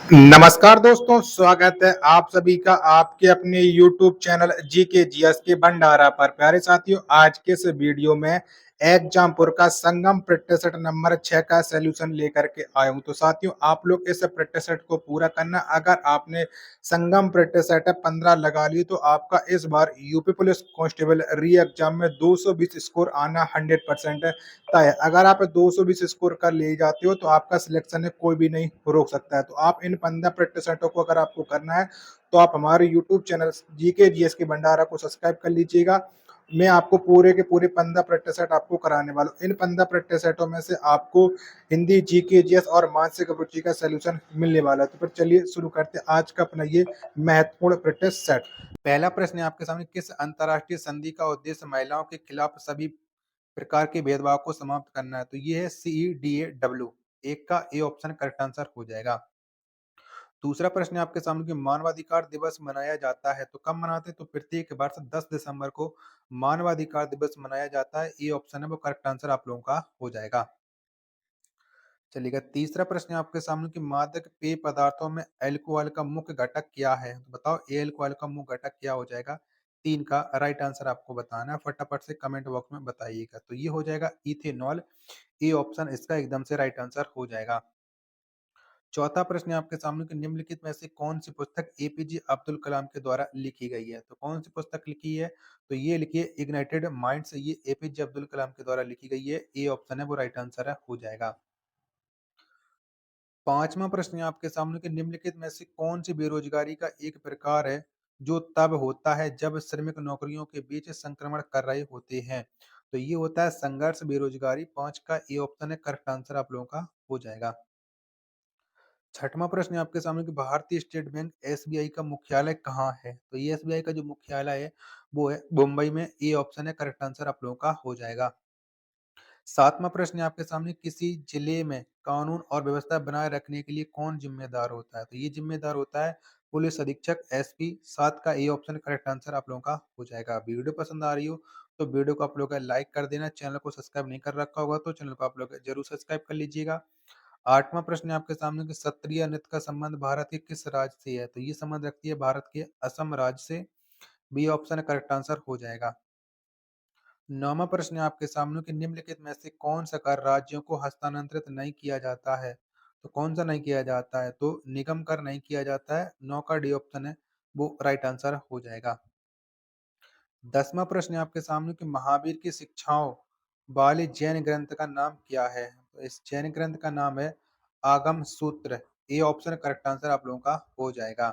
नमस्कार दोस्तों, स्वागत है आप सभी का आपके अपने YouTube चैनल जीके जीएस के भंडारा पर। प्यारे साथियों, आज के इस वीडियो में एग्जामपुर का संगम प्रैक्टिस सेट नंबर 6 का सॉल्यूशन लेकर के आया हूं। तो साथियों, आप लोग इस प्रैक्टिस सेट को पूरा करना। अगर आपने संगम प्रैक्टिस सेट 15 लगा ली तो आपका इस बार UP police constable re exam में 220 स्कोर आना 100% तय है। अगर आप 220 स्कोर कर ले जाते हो तो आपका सिलेक्शन है, कोई भी नहीं रोक सकता है। तो आप इन 15 प्रैक्टिस सेटों को अगर आपको करना है तो आप हमारे यूट्यूब चैनल जीके जीएस के भंडारा को सब्सक्राइब कर लीजिएगा। मैं आपको पूरे के पूरे 15 प्रैक्टिस सेट आपको कराने वाला हूँ। इन 15 प्रैक्टिस सेटों में से आपको हिंदी, जीके जीएस और मानसिक रुचि का सोल्यूशन मिलने वाला है। तो फिर चलिए शुरू करते हैं आज का अपना ये महत्वपूर्ण प्रैक्टिस सेट। पहला प्रश्न है आपके सामने, किस अंतरराष्ट्रीय संधि का उद्देश्य महिलाओं के खिलाफ सभी प्रकार के भेदभाव को समाप्त करना है? तो ये है CEDAW। एक का ए ऑप्शन करेक्ट आंसर हो जाएगा। दूसरा प्रश्न है आपके सामने कि मानवाधिकार दिवस मनाया जाता है तो कब मनाते हैं? तो प्रत्येक वर्ष 10 दिसंबर को मानवाधिकार दिवस मनाया जाता है। ए ऑप्शन है वो करेक्ट आंसर आप लोगों का हो जाएगा। चलिएगा, तीसरा प्रश्न है आपके सामने कि मादक पेय पदार्थों में अल्कोहल का मुख्य घटक क्या है? तो बताओ ए अल्कोहल का मुख्य घटक क्या हो जाएगा? 3 का राइट आंसर आपको बताना है, फटाफट से कमेंट बॉक्स में बताइएगा। तो ये हो जाएगा इथेनॉल। ए ऑप्शन इसका एकदम से राइट आंसर हो जाएगा। चौथा प्रश्न है आपके सामने कि निम्नलिखित में से कौन सी पुस्तक एपीजे अब्दुल कलाम के द्वारा लिखी गई है? तो कौन सी पुस्तक लिखी है? तो ये लिखिए इग्नाइटेड माइंड्स। ये एपीजे अब्दुल कलाम के द्वारा लिखी गई है। ए ऑप्शन है वो राइट आंसर है हो जाएगा। पांचवा प्रश्न है आपके सामने कि निम्नलिखित में से कौन सी बेरोजगारी का एक प्रकार है जो तब होता है जब श्रमिक नौकरियों के बीच संक्रमण कर रहे होते हैं? तो ये होता है संघर्ष बेरोजगारी। 5 का ए ऑप्शन है करेक्ट आंसर आप लोगों का हो जाएगा। छठवां प्रश्न है आपके सामने कि भारतीय स्टेट बैंक एसबीआई का मुख्यालय कहाँ है? तो ये एसबीआई का जो मुख्यालय है वो है मुंबई में। ए ऑप्शन है करेक्ट आंसर आप लोगों का हो जाएगा। सातवां प्रश्न है आपके सामने, किसी जिले में कानून और व्यवस्था बनाए रखने के लिए कौन जिम्मेदार होता है? तो ये जिम्मेदार होता है पुलिस अधीक्षक, एसपी। 7 का ए ऑप्शन करेक्ट आंसर आप लोगों का हो जाएगा। वीडियो पसंद आ रही हो तो वीडियो को आप लोग लाइक कर देना। चैनल को सब्सक्राइब नहीं कर रखा होगा तो चैनल को आप लोग जरूर सब्सक्राइब कर लीजिएगा। आठवां प्रश्न है आपके सामने कि सत्रिय नृत्य का संबंध भारत के किस राज्य से है? तो ये संबंध रखती है भारत के असम राज्य से। बी ऑप्शन करेक्ट आंसर हो जाएगा। नौवां प्रश्न है आपके सामने कि निम्नलिखित में से कौन सा कर राज्यों को हस्तांतरित नहीं किया जाता है? तो कौन सा नहीं किया जाता है? तो निगम कर नहीं किया जाता है। 9 का डी ऑप्शन है वो राइट आंसर हो जाएगा। 10वां प्रश्न है आपके सामने कि महावीर की शिक्षाओं वाले जैन ग्रंथ का नाम क्या है? तो इस जैन ग्रंथ का नाम है आगम सूत्र। ए ऑप्शन करेक्ट आंसर आप लोगों का हो जाएगा।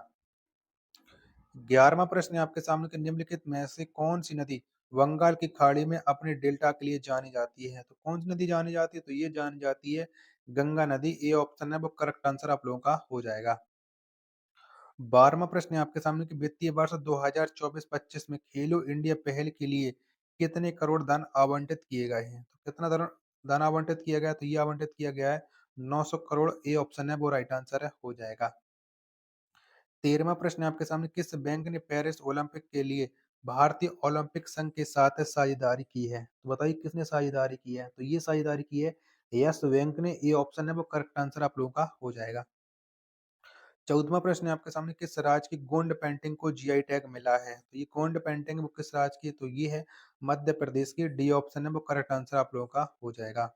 11वां प्रश्न है आपके सामने कि निम्नलिखित में से कौन सी नदी बंगाल की खाड़ी में अपने डेल्टा के लिए जानी जाती है? तो कौन सी नदी जानी जाती है? तो ये जानी जाती है गंगा नदी। ए ऑप्शन है वो करेक्ट आंसर आप लोगों का हो जाएगा। 12वां प्रश्न है आपके सामने कि वित्तीय वर्ष 2024-25 में खेलो इंडिया पहल के लिए कितने करोड़ धन आवंटित किए गए हैं? तो कितना धन आवंटित किया गया है? तो ये आवंटित किया गया है 900 करोड़। ए ऑप्शन है वो राइट आंसर है हो जाएगा। 13वां प्रश्न है आपके सामने, किस बैंक ने पेरिस ओलंपिक के लिए भारतीय ओलंपिक संघ के साथ साझेदारी की है? तो बताइए किसने साझेदारी की है? तो ये साझेदारी की है यस बैंक ने। ये ऑप्शन है वो करेक्ट आंसर आप लोगों का हो जाएगा। 14वां प्रश्न है आपके सामने, किस राज्य की गोंड पेंटिंग को जीआई टैग मिला है? तो ये गोंड पेंटिंग वो किस राज्य की है? तो ये है मध्य प्रदेश की। डी ऑप्शन है वो करेक्ट आंसर आप लोगों का हो जाएगा।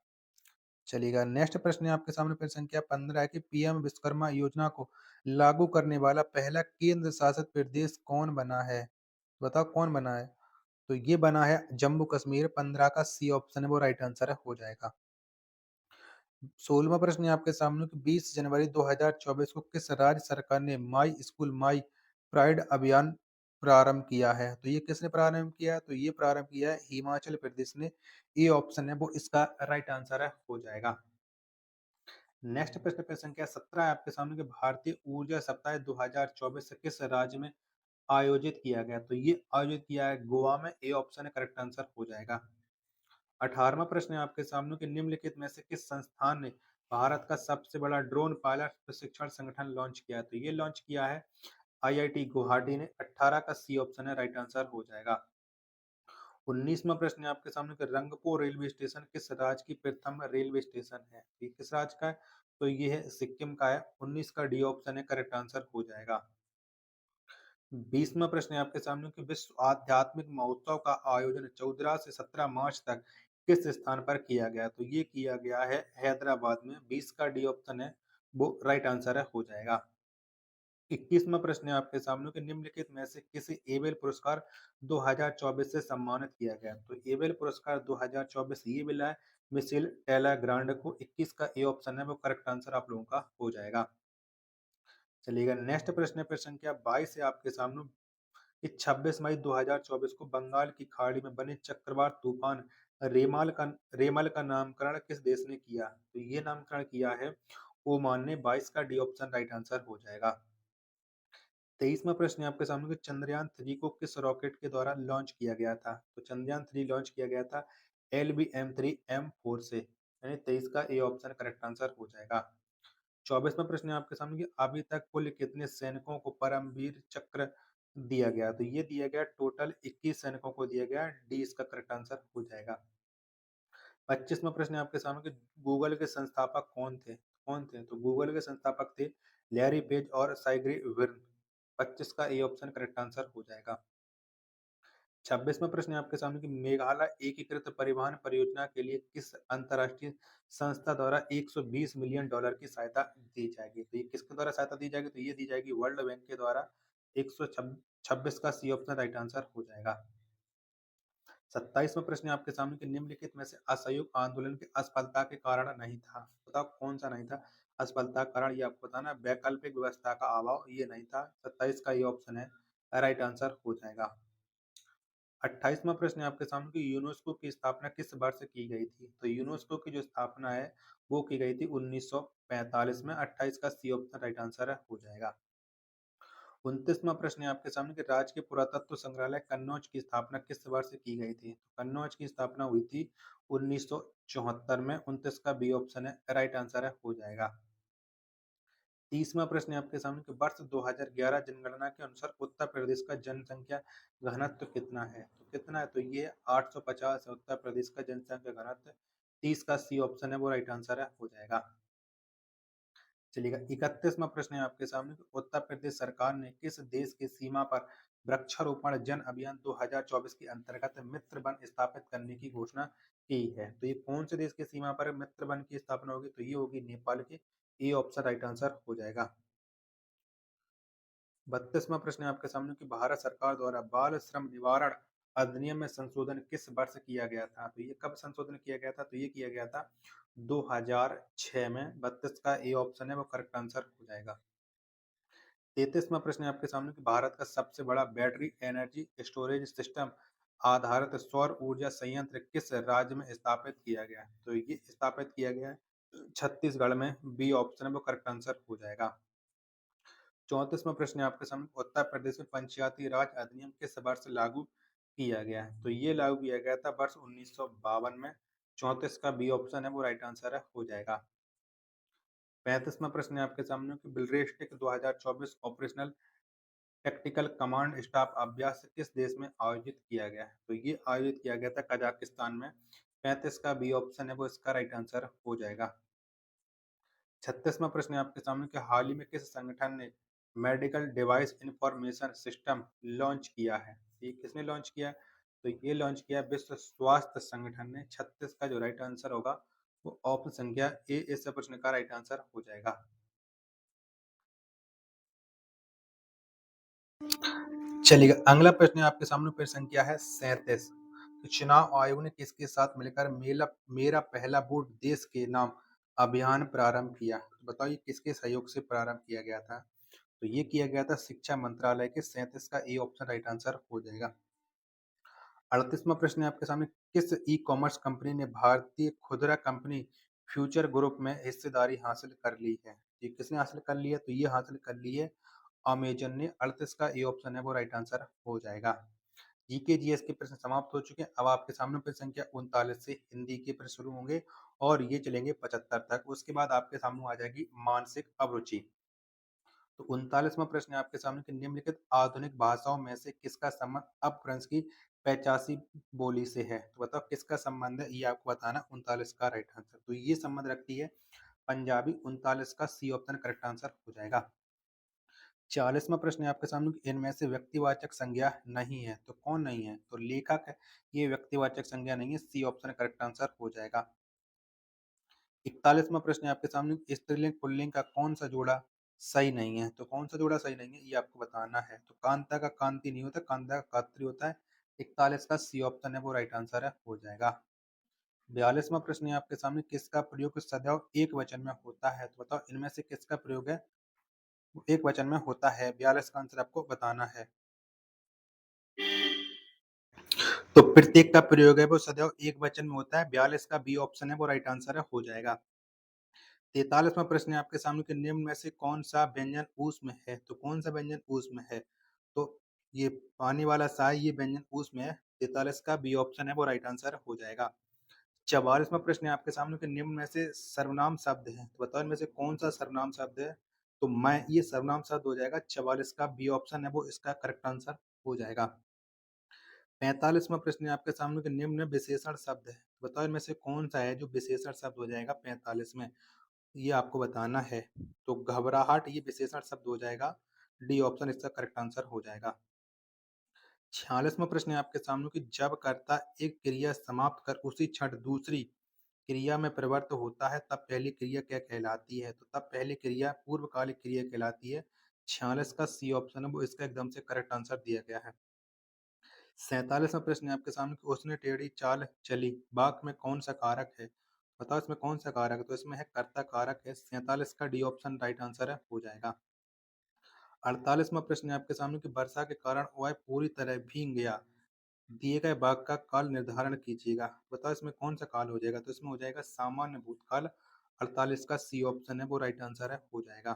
चलिएगा, नेक्स्ट प्रश्न है आपके सामने प्रश्न संख्या 15 है कि पीएम विश्वकर्मा योजना को लागू करने वाला पहला केंद्र शासित प्रदेश कौन बना है? बताओ कौन बना है? तो ये बना है जम्मू कश्मीर। 15 का सी ऑप्शन है वो राइट आंसर है हो जाएगा। 16वां प्रश्न है आपके सामने कि 20 जनवरी 2024 को किस राज्य सरकार ने माई स्कूल माई प्राइड अभियान प्रारंभ किया है? तो ये किसने प्रारंभ किया है? तो ये प्रारंभ किया है हिमाचल प्रदेश ने। ए ऑप्शन है वो इसका राइट आंसर है हो जाएगा। नेक्स्ट प्रश्न पे संख्या 17 है आपके सामने कि भारतीय ऊर्जा सप्ताह 2024 किस राज्य में आयोजित किया गया? तो ये आयोजित किया है गोवा में। ए ऑप्शन है करेक्ट आंसर हो जाएगा। 18वां प्रश्न है आपके सामने कि निम्नलिखित में से किस संस्थान ने भारत का सबसे बड़ा ड्रोन पायलट प्रशिक्षण संगठन लॉन्च किया? तो ये लॉन्च किया है आईआईटी गुवाहाटी ने। 18 का सी ऑप्शन है राइट आंसर हो जाएगा। 19वां प्रश्न है आपके सामने कि रंगपुर रेलवे स्टेशन किस राज्य की प्रथम रेलवे स्टेशन है? ये किस राज्य का है? तो ये है सिक्किम का है। 19 का डी ऑप्शन है करेक्ट आंसर हो जाएगा। 20वां प्रश्न है आपके सामने कि विश्व आध्यात्मिक महोत्सव का आयोजन 14 से 17 मार्च तक किस स्थान पर किया गया? तो ये किया गया है हैदराबाद में। 20 का डी ऑप्शन है वो राइट आंसर है हो जाएगा। 21वां प्रश्न है आपके सामने कि निम्नलिखित में से किसे एबेल पुरस्कार 2024 से सम्मानित किया गया? तो एबेल पुरस्कार 2024 ये मिला है मिशेल टेलेग्रांड को। 21 का ए ऑप्शन है वो करेक्ट आंसर आप लोगों का हो जाएगा। चलिएगा नेक्स्ट प्रश्न है प्रश्न संख्या 22 है आपके सामने कि 26 मई 2024 को बंगाल की खाड़ी में बने चक्रवात तूफान रेमल का नामकरण किस देश ने किया? तो ये नामकरण किया है ओमान ने। 22 का डी ऑप्शन राइट आंसर हो जाएगा। 23वां प्रश्न है आपके सामने कि चंद्रयान 3 को किस रॉकेट के द्वारा लॉन्च किया गया था? तो चंद्रयान 3 लॉन्च किया गया था LVM-3 M4 से, यानी 23 का ए ऑप्शन करेक्ट आंसर हो जाएगा। 24वां प्रश्न है आपके सामने कि अभी तक कुल कितने सैनिकों को परमवीर चक्र दिया गया? तो ये दिया गया टोटल 21 सैनिकों को दिया गया। डी इसका करेक्ट आंसर हो जाएगा। 25वां प्रश्न है आपके सामने कि गूगल के संस्थापक कौन थे? तो गूगल के संस्थापक थे लैरी पेज और साइग्री विर्न। 25 का ए ऑप्शन करेक्ट आंसर हो जाएगा। 26वां प्रश्न है आपके सामने कि मेघालय एकीकृत परिवहन परियोजना के लिए किस अंतरराष्ट्रीय संस्था द्वारा 120 मिलियन डॉलर की सहायता दी जाएगी? तो ये किसके द्वारा सहायता दी जाएगी? तो ये दी जाएगी वर्ल्ड बैंक के द्वारा। 126 का सी ऑप्शन राइट आंसर हो जाएगा। 27वां प्रश्न है आपके सामने कि निम्नलिखित में से असहयोग आंदोलन की असफलता के कारण नहीं था? बताओ कौन सा नहीं था? असफलता का कारण ये आपको बताना है। वैकल्पिक व्यवस्था का अभाव ये नहीं था। 27 का ये ऑप्शन है राइट आंसर हो जाएगा। 28वां प्रश्न है आपके सामने कि यूनेस्को की स्थापना किस वर्ष की गई थी? तो यूनेस्को की जो स्थापना है वो की गई थी 1945 में। 28 का सी ऑप्शन राइट आंसर है हो जाएगा। 29वां प्रश्न है आपके सामने कि राजकीय पुरातत्व संग्रहालय कन्नौज की स्थापना किस वर्ष की गई थी? तो कन्नौज की स्थापना हुई थी 1974 में। 29 का बी ऑप्शन है राइट आंसर है हो जाएगा। 30वां प्रश्न है आपके सामने कि वर्ष 2011 जनगणना के अनुसार उत्तर प्रदेश का जनसंख्या घनत्व कितना है? तो कितना है? तो ये 850 है उत्तर प्रदेश का जनसंख्या घनत्व। 30 का सी ऑप्शन है वो राइट आंसर है हो जाएगा। चलिएगा 31वां प्रश्न है आपके सामने कि उत्तर प्रदेश सरकार ने किस देश की सीमा पर वृक्षारोपण जन अभियान 2024 के अंतर्गत मित्र वन स्थापित करने की घोषणा की है? तो ये कौन से देश की सीमा पर मित्र वन की स्थापना होगी? तो ये होगी नेपाल की। ए ऑप्शन राइट आंसर हो जाएगा। 32वां प्रश्न है आपके सामने कि भारत सरकार द्वारा बाल श्रम निवारण अधिनियम में संशोधन किस वर्ष किया गया था? तो ये कब संशोधन किया गया था? तो ये किया गया था 2006 में। 32 का ए ऑप्शन है वो करेक्ट आंसर हो जाएगा। 33वां प्रश्न है आपके सामने कि भारत का सबसे बड़ा बैटरी एनर्जी स्टोरेज सिस्टम आधारित सौर ऊर्जा संयंत्र किस राज्य में स्थापित किया गया? तो ये स्थापित किया गया है छत्तीसगढ़ में। बी ऑप्शन है वो करेक्ट आंसर हो जाएगा। 34वां प्रश्न है आपके सामने उत्तर प्रदेश में पंचायती राज अधिनियम किस वर्ष लागू किया गया है? तो ये लागू किया गया था वर्ष 1952 में। 34 का बी ऑप्शन है वो राइट आंसर है हो जाएगा। 35वां प्रश्न है आपके सामने कि बिलरेस्टिक 2024 ऑपरेशनल टैक्टिकल कमांड स्टाफ अभ्यास किस देश में आयोजित किया गया है? तो ये आयोजित किया गया था कजाकिस्तान में। 35 का बी ऑप्शन है वो इसका राइट आंसर हो जाएगा। 36वां प्रश्न है आपके सामने कि हाल ही में किस संगठन ने medical device information system launch किया है? ये किसने लॉन्च किया? तो ये लॉन्च किया विश्व स्वास्थ्य संगठन ने। 36 का जो राइट आंसर होगा वो ऑप्शन संख्या ए इस प्रश्न का राइट आंसर हो जाएगा। चलिए अगला प्रश्न आपके सामने प्रश्न संख्या है 37। तो चुनाव आयोग ने किसके साथ मिलकर मेरा मेरा पहला वोट देश के नाम अभियान प्रारंभ किया? तो बताइए किसके सहयोग से प्रारंभ किया गया था? तो ये किया गया था शिक्षा मंत्रालय के। 37 का ए ऑप्शन राइट आंसर हो जाएगा। 38वां प्रश्न है आपके सामने किस ई कॉमर्स कंपनी ने भारतीय खुदरा कंपनी फ्यूचर ग्रुप में हिस्सेदारी हासिल कर ली है? ये किसने हासिल कर लिया? तो ये हासिल कर ली है अमेजन ने। 38 का ए ऑप्शन है वो राइट आंसर हो जाएगा। जीके जीएस के प्रश्न समाप्त हो चुके हैं। अब आपके सामने प्रश्न संख्या 39 से हिंदी के प्रश्न शुरू होंगे और ये चलेंगे 75 तक। उसके बाद आपके सामने आ जाएगी मानसिक अभिरुचि। तो 39वां प्रश्न है आपके सामने कि निम्नलिखित आधुनिक भाषाओं में से किसका संबंध अपभ्रंश की 85 बोली से है? तो बताओ किसका संबंध है? ये आपको बताना। 39 का राइट आंसर तो ये संबंध रखती है पंजाबी 39 का सी ऑप्शन करेक्ट आंसर हो जाएगा। 40वां प्रश्न है आपके सामने कि इनमें से व्यक्तिवाचक संज्ञा नहीं है, तो कौन नहीं है? तो लेखक है, ये व्यक्तिवाचक संज्ञा नहीं है, सी ऑप्शन करेक्ट आंसर हो जाएगा। 41वां प्रश्न है आपके सामने स्त्रीलिंग पुल्लिंग का कौन सा जोड़ा सही नहीं है? तो कौन सा जोड़ा सही नहीं है ये आपको बताना है। तो कांता का कांति नहीं होता, कांता का कात्री होता है। 41 का सी ऑप्शन है वो राइट आंसर है, हो जाएगा। 42वां प्रश्न है आपके सामने किसका प्रयोग सदैव एक वचन में होता है? तो बताओ इनमें से किसका प्रयोग है वो एक वचन में होता है? 42 का आंसर आपको बताना है। तो प्रत्येक का प्रयोग है वो सदैव एक वचन में होता है। 42 का बी ऑप्शन है वो राइट आंसर है, हो जाएगा। 43वां प्रश्न है आपके सामने कि निम्न में से कौन सा व्यंजन ऊष्म है? तो कौन सा व्यंजन ऊष्म है? तो ये पानी वाला सा है, ये व्यंजन ऊष्म है। 43 का बी ऑप्शन है वो राइट आंसर हो जाएगा। 44वां प्रश्न है आपके सामने कि निम्न में से सर्वनाम शब्द है, तो बताओ इनमें से कौन सा सर्वनाम शब्द है? तो मैं, ये सर्वनाम शब्द हो जाएगा। 44 का बी ऑप्शन है वो इसका करेक्ट आंसर हो जाएगा। 45वां प्रश्न है आपके सामने कि निम्न विशेषण शब्द है, तो बताओ इनमें से कौन सा है जो विशेषण शब्द हो जाएगा 45 में? ये आपको बताना है। तो घबराहट ये विशेषण शब्द हो जाएगा। डी ऑप्शन इसका करेक्ट आंसर हो जाएगा। 46वां प्रश्न है आपके सामने कि जब कर्ता एक क्रिया समाप्त कर उसी क्षण दूसरी क्रिया में परिवर्त होता है तब पहली क्रिया क्या कहलाती है? तो तब पहली क्रिया पूर्वकालिक क्रिया कहलाती है। 46 का सी ऑप्शन है वो इसका एकदम से करेक्ट आंसर दिया गया है। 47वां प्रश्न है आपके सामने कि उसने टेढ़ी चाल चली वाक्य में कौन सा कारक है? बताओ इसमें कौन सा कारक है? तो इसमें है कर्ता कारक है। 47 का डी ऑप्शन राइट आंसर है, हो जाएगा। 48वां प्रश्न है आपके सामने कि वर्षा के कारण वह पूरी तरह भीग गया, दिए गए वाक्य का काल निर्धारण कीजिएगा। बताओ इसमें कौन सा काल हो जाएगा? तो इसमें हो जाएगा सामान्य भूतकाल। 48 का सी ऑप्शन है वो राइट आंसर है, हो जाएगा।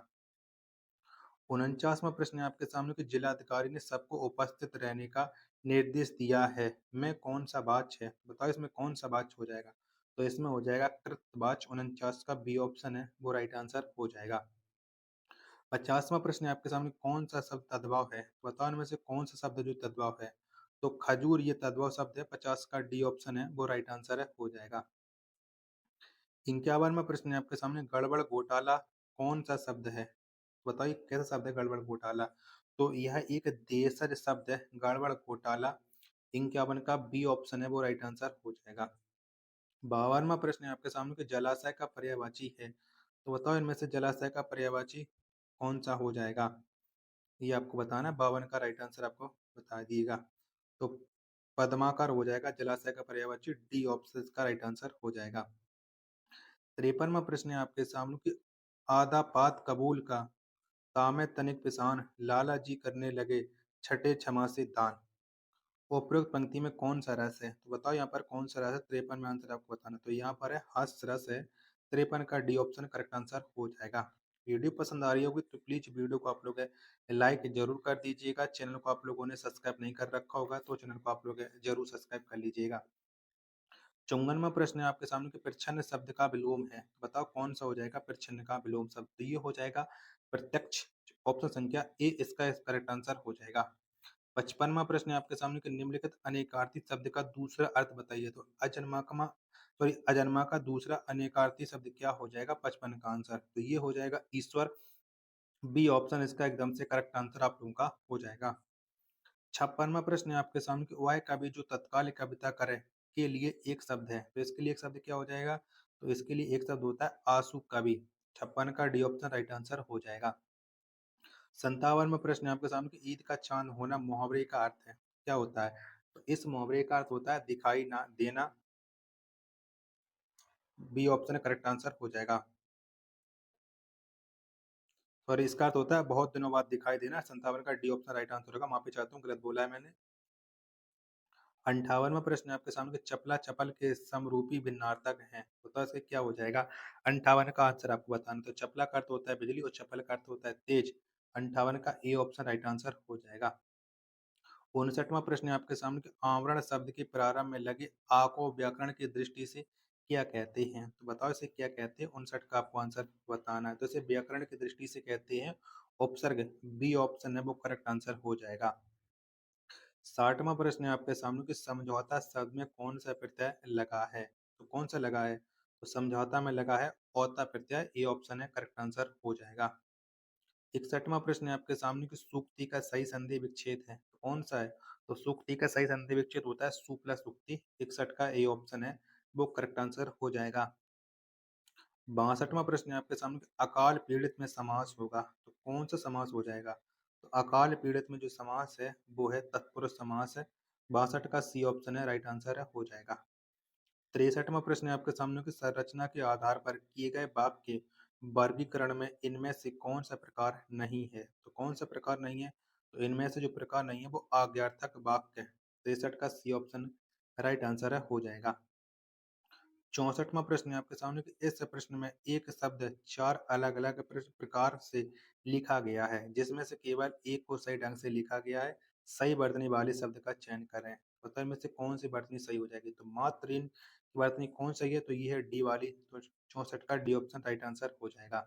49वां प्रश्न है आपके सामने कि जिलाधिकारी ने सबको उपस्थित रहने का निर्देश दिया है, में कौन सा वाच्य है? बताओ इसमें कौन सा वाच्य हो जाएगा? तो इसमें हो जाएगा कृतवाच्य। 49 का बी ऑप्शन है वो राइट आंसर हो जाएगा। 50वां प्रश्न है आपके सामने कौन सा शब्द तद्भव है? बताओ इनमें से कौन सा शब्द जो तद्भव है? तो खजूर ये तद्भव शब्द है। 50 का डी ऑप्शन है वो राइट आंसर है, हो जाएगा। 51वां प्रश्न है आपके सामने गड़बड़ घोटाला कौन सा शब्द है? बताइए कैसा शब्द है गड़बड़ घोटाला? तो यह एक देशज शब्द है गड़बड़ घोटाला। 51 का बी ऑप्शन है वो राइट आंसर हो जाएगा। 52वां प्रश्न है आपके सामने कि जलाशय का पर्यायवाची है, तो बताओ इनमें से जलाशय का पर्यायवाची कौन सा हो जाएगा? ये आपको बताना है। 52 का राइट आंसर आपको बता दिएगा। तो पद्माकर हो जाएगा जलाशय का पर्यायवाची। डी ऑप्शन का राइट आंसर हो जाएगा। 53वां प्रश्न है आपके सामने कि आधा पात कबूल का तामे तनिक पिसान लाला जी करने लगे छठे क्षमा से दान। उपरोक्त पंक्ति में कौन सा रस है? तो बताओ यहाँ पर कौन सा रस है? 53 में आंसर आपको बताना। तो यहाँ पर है हास्य रस है। 53 का डी ऑप्शन करेक्ट आंसर हो जाएगा। वीडियो पसंद आ रही होगी तो प्लीज वीडियो को आप लोग लाइक जरूर कर दीजिएगा। चैनल को आप लोगों ने सब्सक्राइब नहीं कर रखा होगा तो चैनल को आप लोग जरूर सब्सक्राइब कर लीजिएगा। 54वां प्रश्न है आपके सामने कि प्रच्छन्न शब्द का विलोम है, बताओ कौन सा हो जाएगा प्रच्छन्न का विलोम शब्द? तो ये हो जाएगा प्रत्यक्ष। ऑप्शन संख्या ए इसका करेक्ट आंसर हो जाएगा। 55वां प्रश्न है आपके सामने कि निम्नलिखित अनेकार्थी शब्द का दूसरा अर्थ बताइए। तो अजन्मा का दूसरा अनेकार्थी शब्द क्या हो जाएगा? 55 का आंसर तो ये हो जाएगा ईश्वर। बी ऑप्शन इसका एकदम से करेक्ट आंसर आप लोगों का हो जाएगा। 56वां प्रश्न है आपके सामने कि वह कवि जो तत्काल कविता करे के लिए एक शब्द है, तो इसके लिए एक शब्द क्या हो जाएगा? तो इसके लिए एक शब्द होता है आंसू कवि। 56 का डी ऑप्शन राइट आंसर हो जाएगा। 57वां प्रश्न है आपके सामने कि ईद का चांद होना मुहावरे का अर्थ है, क्या होता है? तो इस मुहावरे का अर्थ होता है दिखाई ना देना। बी ऑप्शन करेक्ट आंसर हो जाएगा। और इसका अर्थ होता है बहुत दिनों बाद दिखाई देना। 57 का डी ऑप्शन राइट आंसर होगा। माफी चाहता हूँ गलत बोला है मैंने। 58वां प्रश्न है आपके सामने कि चपला चपल के समरूपी भिन्नार्थक हैं, तो इसके क्या हो जाएगा? 58 का आंसर आपको बताना। तो चपला का अर्थ होता है बिजली और चपल का अर्थ होता है तेज। 58 का ए ऑप्शन राइट आंसर हो जाएगा। 59वां प्रश्न है आपके सामने कि आवरण शब्द के प्रारंभ में लगे आ को व्याकरण की दृष्टि से क्या कहते हैं? तो बताओ इसे क्या कहते हैं? 59 का आपको आंसर बताना है। तो इसे व्याकरण की दृष्टि से कहते हैं उपसर्ग। बी ऑप्शन है वो करेक्ट आंसर हो जाएगा। 60वां प्रश्न है आपके सामने कि समझौता शब्द में कौन सा प्रत्यय लगा है? तो कौन सा लगा है? तो समझौता में लगा है औता प्रत्यय ए ऑप्शन है करेक्ट आंसर हो जाएगा। 61वां प्रश्न है आपके सामने कि सूक्ति का सही संधि विच्छेद है, तो कौन सा है? तो सूक्ति का सही संधि विच्छेद होता है सु प्लस उक्ति। 61 का ए ऑप्शन है वो करेक्ट आंसर हो जाएगा। 62वां प्रश्न है आपके सामने कि अकाल पीड़ित में समास होगा, तो कौन सा समास हो जाएगा? तो अकाल पीड़ित में जो समास है वो है तत्पुरुष समास है। 62 का सी ऑप्शन है राइट आंसर है हो जाएगा। 63वां प्रश्न है आपके सामने कि संरचना के आधार पर किए गए वाक्य के वर्गीकरण में इनमें से कौन सा प्रकार नहीं है? तो कौन सा प्रकार नहीं है? तो इनमें से जो प्रकार नहीं है वो आज्ञार्थक वाक्य है। 63 का सी ऑप्शन राइट आंसर है हो जाएगा। 64वां प्रश्न है आपके सामने कि इस प्रश्न में एक शब्द 4 अलग-अलग प्रकार से लिखा गया है, जिसमें से केवल एक को सही ढंग से लिखा गया है। सही वर्तनी वाले शब्द का चयन करें। तो इनमें से कौन सी वर्तनी सही हो जाएगी? तो मातृन की वर्तनी कौन सही है? तो ये है डी वाली। तो 64 का डी ऑप्शन राइट आंसर हो जाएगा।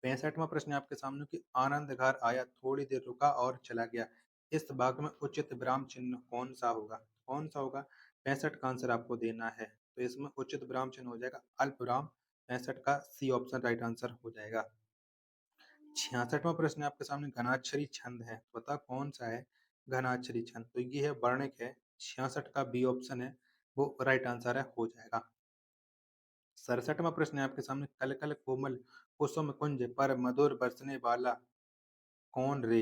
65वां प्रश्न है आपके सामने कि आनंद घर आया, थोड़ी देर रुका और चला गया। इस भाग में उचित विराम चिन्ह कौन सा होगा? कौन सा होगा? 65 का आंसर आपको देना है। तो इसमें उचित विराम चिन्ह हो जाएगा अल्प विराम। 65 का सी ऑप्शन राइट आंसर हो जाएगा। 66वां प्रश्न है आपके सामने घनाक्षरी छंद है, तो बताओ कौन सा है घनाक्षरी छंद? तो ये है वर्णिक है। 66 का बी ऑप्शन है वो राइट आंसर है हो जाएगा। 67वां प्रश्न है आपके सामने कल कल कोमल कुसुम कुंज पर मधुर बरसने वाला कौन रे?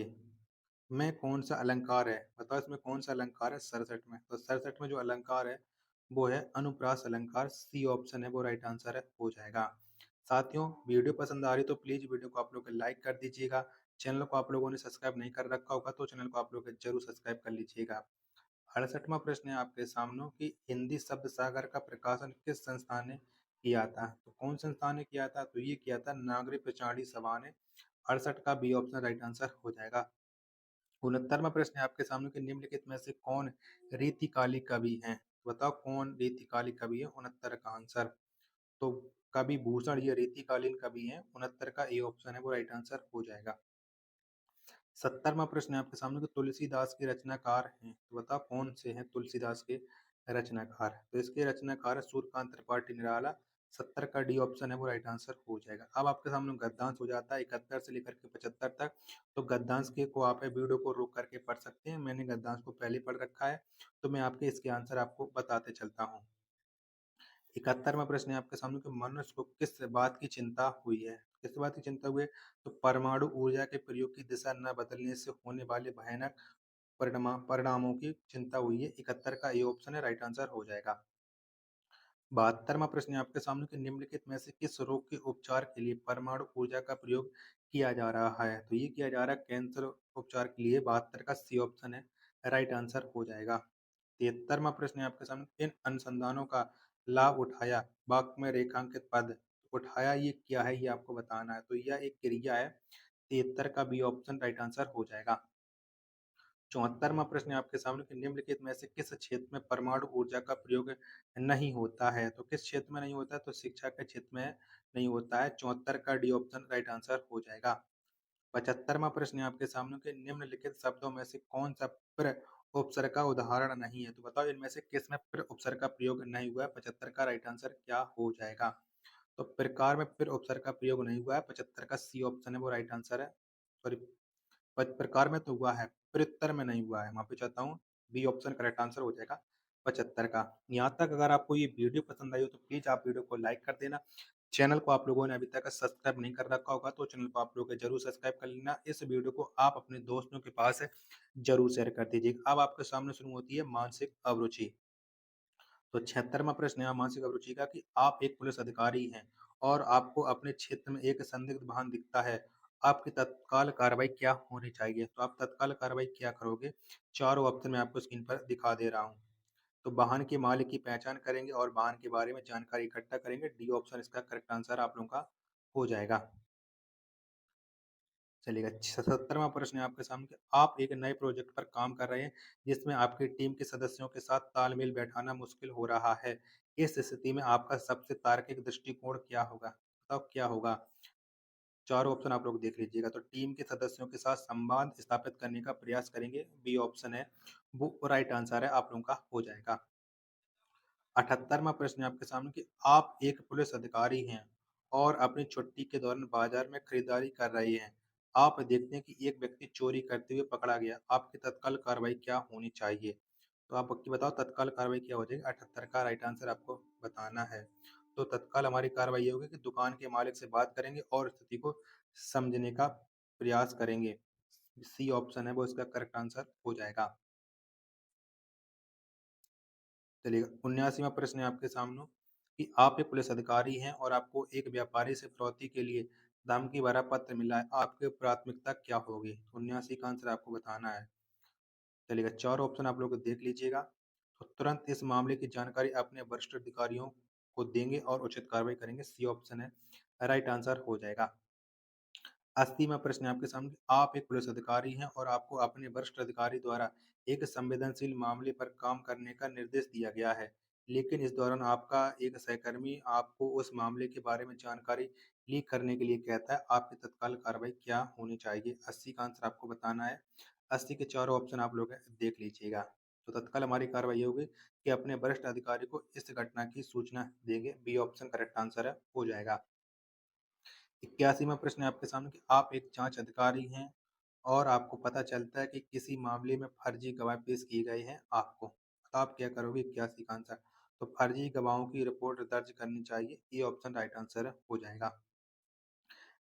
में कौन सा अलंकार है? बताओ इसमें कौन सा अलंकार है 67 में? तो 67 में जो अलंकार है वो है अनुप्रास अलंकार। सी ऑप्शन है वो राइट आंसर है हो जाएगा। साथियों, वीडियो पसंद आ रही तो प्लीज वीडियो को आप लोग लाइक कर दीजिएगा। चैनल को आप लोगों ने सब्सक्राइब नहीं कर रखा होगा तो चैनल को आप लोग जरूर सब्सक्राइब कर लीजिएगा। 68वां प्रश्न है आपके सामने कि हिंदी शब्द सागर का प्रकाशन किस संस्थान ने किया था? तो कौन संस्थान ने किया था? तो ये किया था नागरिक प्रचारणी सभा ने। 68 का बी ऑप्शन राइट आंसर हो जाएगा। 69वां प्रश्न है आपके सामने कि निम्नलिखित में से कौन रीतिकाली कवि हैं? बताओ कौन रीतिकाली कवि है? 69 का आंसर तो कवि भूषण ये रीतिकालीन कवि हैं। 69 का ए ऑप्शन है वो राइट आंसर हो जाएगा। 70वां प्रश्न है आपके सामने कि तुलसीदास के रचनाकार हैं, तो बताओ कौन से हैं तुलसीदास के रचनाकार? तो इसके रचनाकार है सूर्यकांत त्रिपाठी निराला। 70 का डी ऑप्शन है वो राइट आंसर हो जाएगा। अब आपके सामने गद्यांश हो जाता है 71 से लेकर के 75 तक। तो गद्यांश के को आप वीडियो को रोक करके पढ़ सकते हैं। मैंने गद्यांश को पहले पढ़ रखा है तो मैं आपके इसके आंसर आपको बताते चलता हूँ। 71वां प्रश्न है आपके सामने कि मनुष्य को किस बात की चिंता हुई है? किस बात की चिंता हुई है? तो परमाणु ऊर्जा के प्रयोग की दिशा न बदलने से होने वाले भयानक परिणामों की चिंता हुई है। 71 का ए ऑप्शन है राइट आंसर हो जाएगा। 72वां प्रश्न है आपके सामने कि निम्नलिखित में से किस रोग के उपचार के लिए परमाणु ऊर्जा का प्रयोग किया जा रहा है? तो ये किया जा रहा है कैंसर उपचार के लिए। 72 का सी ऑप्शन है राइट आंसर हो जाएगा। 73वां प्रश्न है आपके सामने इन अनुसंधानों का लाभ उठाया वाक्य में रेखांकित पद। उठाया ये क्या है ये आपको बताना है। तो यह एक क्रिया है। 73 का बी ऑप्शन राइट आंसर हो जाएगा। 74वां प्रश्न है आपके सामने कि निम्नलिखित में से किस क्षेत्र में परमाणु ऊर्जा का प्रयोग नहीं होता है? तो किस क्षेत्र में नहीं होता है? तो शिक्षा के क्षेत्र में नहीं होता है। 74 का डी ऑप्शन राइट आंसर हो जाएगा। 75वां प्रश्न है आपके सामने कि निम्नलिखित शब्दों में से कौन सा प्र उपसर्ग का उदाहरण नहीं है? तो बताओ इनमें से किस में प्र उपसर्ग का प्रयोग नहीं हुआ है? 75 का राइट आंसर क्या हो जाएगा? तो प्रकार में प्र उपसर्ग का प्रयोग नहीं हुआ है। 75 का सी ऑप्शन है वो राइट आंसर है। सॉरी, प्रकार में तो हुआ है, प्रत्युत्तर में नहीं हुआ है। माफी चाहता हूँ। बी ऑप्शन करेक्ट आंसर हो जाएगा 75 का। यहाँ तक अगर आपको ये वीडियो पसंद आई हो तो प्लीज आप वीडियो को लाइक कर देना। चैनल को आप लोगों ने अभी तक सब्सक्राइब नहीं कर रखा होगा तो चैनल को आप लोग जरूर सब्सक्राइब कर लेना। इस वीडियो को आप अपने दोस्तों के पास जरूर शेयर कर दीजिएगा। अब आपके सामने शुरू होती है मानसिक अभिरुचि। तो 76वां प्रश्न है मानसिक अभिरुचि का कि आप एक पुलिस अधिकारी हैं और आपको अपने क्षेत्र में एक संदिग्ध वाहन दिखता है। आपकी तत्काल कार्रवाई क्या होनी चाहिए? तो आप तत्काल कार्रवाई क्या करोगे? चारों ऑप्शन मैं आपको स्क्रीन पर दिखा दे रहा हूँ। तो वाहन के मालिक की पहचान करेंगे और वाहन के बारे में जानकारी इकट्ठा करेंगे। डी ऑप्शन इसका करेक्ट आंसर आप लोगों का हो जाएगा। चलिएगा। 77वां प्रश्न है आपके सामने कि आप एक नए प्रोजेक्ट पर काम कर रहे हैं जिसमें आपकी टीम के सदस्यों के साथ तालमेल बैठाना मुश्किल हो रहा है। इस स्थिति में आपका सबसे तार्किक दृष्टिकोण क्या होगा? बताओ क्या होगा? चारों ऑप्शन आप लोग देख लीजिएगा। तो टीम के सदस्यों के साथ संवाद स्थापित करने का प्रयास करेंगे। बी ऑप्शन है वो राइट आंसर है आप लोगों का हो जाएगा। 78वां प्रश्न है आपके सामने कि आप एक पुलिस अधिकारी हैं और अपनी छुट्टी के दौरान बाजार में खरीदारी कर रहे हैं। आप देखते हैं कि एक व्यक्ति चोरी करते हुए पकड़ा गया। आपकी तत्काल कार्रवाई क्या होनी चाहिए? तो आप पक्की बताओ तत्काल कार्रवाई क्या हो जाएगी? 78 का राइट आंसर आपको बताना है। तो तत्काल हमारी कार्रवाई ये होगी कि दुकान के मालिक से बात करेंगे और स्थिति को समझने का प्रयास करेंगे। सी ऑप्शन है वो इसका करेक्ट आंसर हो जाएगा। चलिए 79वां प्रश्न है आपके सामने कि आप एक पुलिस अधिकारी हैं और आपको एक व्यापारी से फिरौती के लिए धमकी भरा पत्र मिला है। आपकी प्राथमिकता क्या होगी? 79 का आंसर आपको बताना है। चलिएगा 4 ऑप्शन आप लोग देख लीजिएगा। तो तुरंत इस मामले की जानकारी अपने वरिष्ठ अधिकारियों को देंगे और उचित कार्रवाई करेंगे। सी ऑप्शन है राइट आंसर हो जाएगा। 80वां प्रश्न है आपके सामने। आप एक पुलिस अधिकारी हैं और आपको अपने वरिष्ठ अधिकारी द्वारा एक संवेदनशील मामले पर काम करने का निर्देश दिया गया है, लेकिन इस दौरान आपका एक सहकर्मी आपको उस मामले के बारे में जानकारी लीक करने के लिए कहता है। आपकी तत्काल कार्रवाई क्या होनी चाहिए? 80 का आंसर आपको बताना है। 80 के चारों ऑप्शन आप लोग देख लीजिएगा। तो तत्काल हमारी कार्रवाई ये होगी कि अपने वरिष्ठ अधिकारी को इस घटना की सूचना देंगे। बी ऑप्शन करेक्ट आंसर है, हो जाएगा। 81वां प्रश्न है आपके सामने कि आप एक जांच अधिकारी हैं और आपको पता चलता है कि किसी मामले में फर्जी गवाह पेश किए गए हैं आपको। तो आप क्या करोगे? 81 का आंसर। तो फर्जी गवाहों की रिपोर्ट दर्ज करनी चाहिए। ये ऑप्शन राइट आंसर हो जाएगा।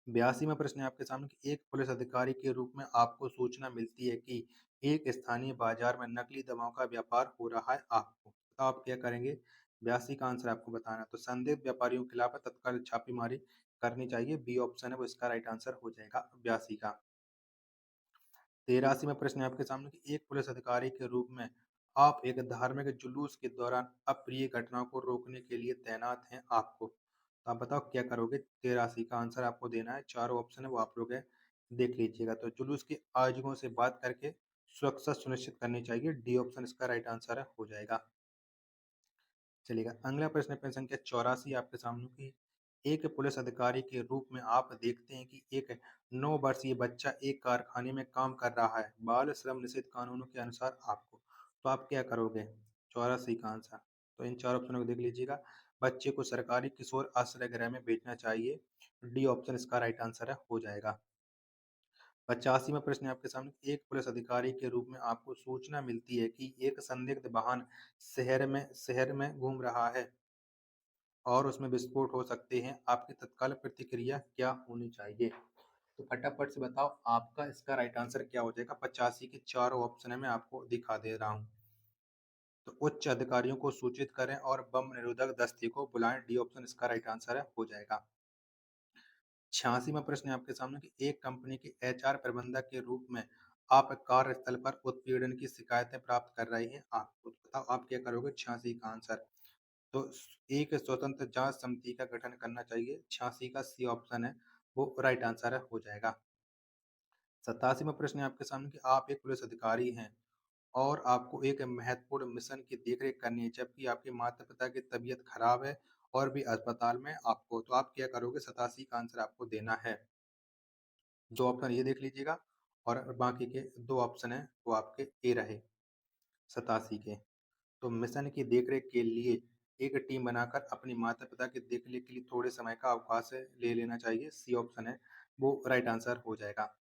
82वां प्रश्न है आपके सामने कि एक पुलिस अधिकारी के रूप में आपको सूचना मिलती है कि एक स्थानीय बाजार में नकली दवाओं का व्यापार हो रहा है आपको। तो आप क्या करेंगे? 82 का आंसर आपको बताना है। तो संदिग्ध व्यापारियों के खिलाफ तत्काल छापेमारी करनी चाहिए। बी ऑप्शन है वो इसका राइट आंसर हो जाएगा 82 का। 83वां प्रश्न है आपके सामने कि एक पुलिस अधिकारी के रूप में आप एक धार्मिक जुलूस के दौरान अप्रिय घटनाओं को रोकने के लिए तैनात हैं आपको। तो आप बताओ क्या करोगे? 83 का आंसर आपको देना है। चारों ऑप्शन है वो आप लोग देख लीजिएगा। तो जुलूस के आयोजकों से बात करके सुरक्षा सुनिश्चित करनी चाहिए। डी ऑप्शन इसका राइट आंसर है, हो जाएगा। चलिएगा अगला प्रश्न है प्रश्न संख्या 84 आपके सामने की एक पुलिस अधिकारी के रूप में आप देखते हैं कि एक 9 वर्षीय बच्चा एक कारखाने में काम कर रहा है बाल श्रम निषेध कानूनों के अनुसार आपको। तो आप क्या करोगे? 84 का आंसर। तो इन चार ऑप्शनों को देख लीजिएगा। बच्चे को सरकारी किशोर आश्रय गृह में भेजना चाहिए। डी ऑप्शन इसका राइट आंसर है, हो जाएगा। 85वां प्रश्न है आपके सामने। एक पुलिस अधिकारी के रूप में आपको सूचना मिलती है कि एक संदिग्ध वाहन शहर में घूम रहा है और उसमें विस्फोट हो सकते हैं। आपकी तत्काल प्रतिक्रिया क्या होनी चाहिए? तो फटाफट से बताओ आपका इसका राइट आंसर क्या हो जाएगा? 85 के चारों ऑप्शन है मैं आपको दिखा दे रहा हूँ। तो उच्च अधिकारियों को सूचित करें और बम निरोधक दस्ते को बुलाएं। डी ऑप्शन इसका राइट आंसर है, हो जाएगा। 86वां प्रश्न है आपके सामने कि एक कंपनी के एचआर प्रबंधक के रूप में आप कार्यस्थल पर उत्पीड़न की शिकायतें प्राप्त कर रहे हैं आपको। तो बताओ आप क्या करोगे? 86 का आंसर। तो एक स्वतंत्र जांच समिति का गठन करना चाहिए। 86 का सी ऑप्शन है वो राइट आंसर है, हो जाएगा। 87वां प्रश्न है आपके सामने कि आप एक पुलिस अधिकारी हैं और आपको एक महत्वपूर्ण मिशन की देखरेख करनी है जबकि आपके माता पिता की तबीयत खराब है और भी अस्पताल में आपको। तो आप क्या करोगे? 87 का आंसर आपको देना है। दो ऑप्शन ये देख लीजिएगा और बाकी के दो ऑप्शन है वो आपके ए रहे 87 के। तो मिशन की देखरेख के लिए एक टीम बनाकर अपने माता-पिता की देखरेख के लिए थोड़े समय का अवकाश ले लेना चाहिए। सी ऑप्शन है वो राइट आंसर हो जाएगा।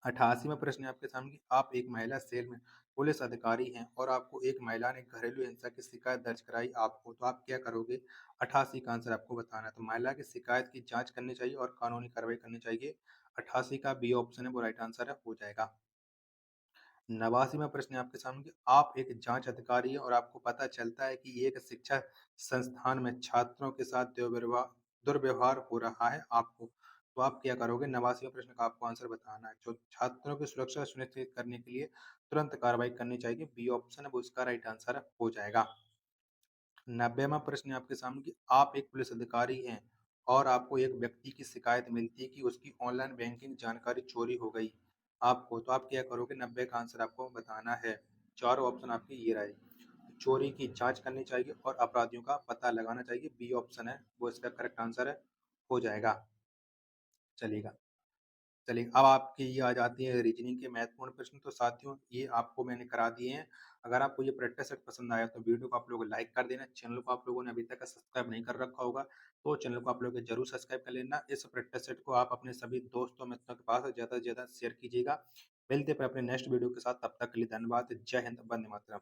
88वां प्रश्न है आपके सामने कि आप एक महिला सेल में पुलिस अधिकारी हैं और आपको एक महिला ने घरेलू हिंसा की शिकायत दर्ज कराई आपको। तो आप क्या करोगे? 88 का आंसर आपको बताना है। तो महिला की शिकायत की जाँच करनी चाहिए और कानूनी कार्रवाई करनी चाहिए। 88 का बी ऑप्शन है वो राइट आंसर है, हो जाएगा। 89वां प्रश्न है आपके सामने कि आप एक जांच अधिकारी हैं और आपको पता चलता है कि एक शिक्षा संस्थान में छात्रों के साथ दुर्व्यवहार हो रहा है आपको। तो आप क्या करोगे? 89वें प्रश्न का आपको आंसर बताना है। जो छात्रों की सुरक्षा सुनिश्चित करने के लिए तुरंत कार्रवाई करनी चाहिए। बी ऑप्शन है वो इसका राइट आंसर हो जाएगा। 90वां प्रश्न है आपके सामने कि आप एक पुलिस अधिकारी हैं और आपको एक व्यक्ति की शिकायत मिलती है कि उसकी ऑनलाइन बैंकिंग जानकारी चोरी हो गई आपको। तो आप क्या करोगे? 90 का आंसर आपको बताना है। चारों ऑप्शन आपके ये रहे। चोरी की जांच करनी चाहिए और अपराधियों का पता लगाना चाहिए। बी ऑप्शन है वो इसका करेक्ट आंसर है, हो जाएगा। चलिएगा चलिए, अब आपकी ये आ जाती है रीज़निंग के महत्वपूर्ण प्रश्न, तो साथियों ये आपको मैंने करा दिए हैं। अगर आपको ये प्रैक्टिस सेट पसंद आया तो वीडियो को आप लोग लाइक कर देना, चैनल को आप लोगों ने अभी तक सब्सक्राइब नहीं कर रखा होगा, तो चैनल को आप लोग ज़रूर सब्सक्राइब कर लेना। इस प्रैक्टिस सेट को आप अपने सभी दोस्तों मित्रों के पास ज़्यादा से ज़्यादा शेयर कीजिएगा। मिलते हैं फिर अपने नेक्स्ट वीडियो के साथ, तब तक के लिए धन्यवाद। जय हिंद, वंदे मातरम।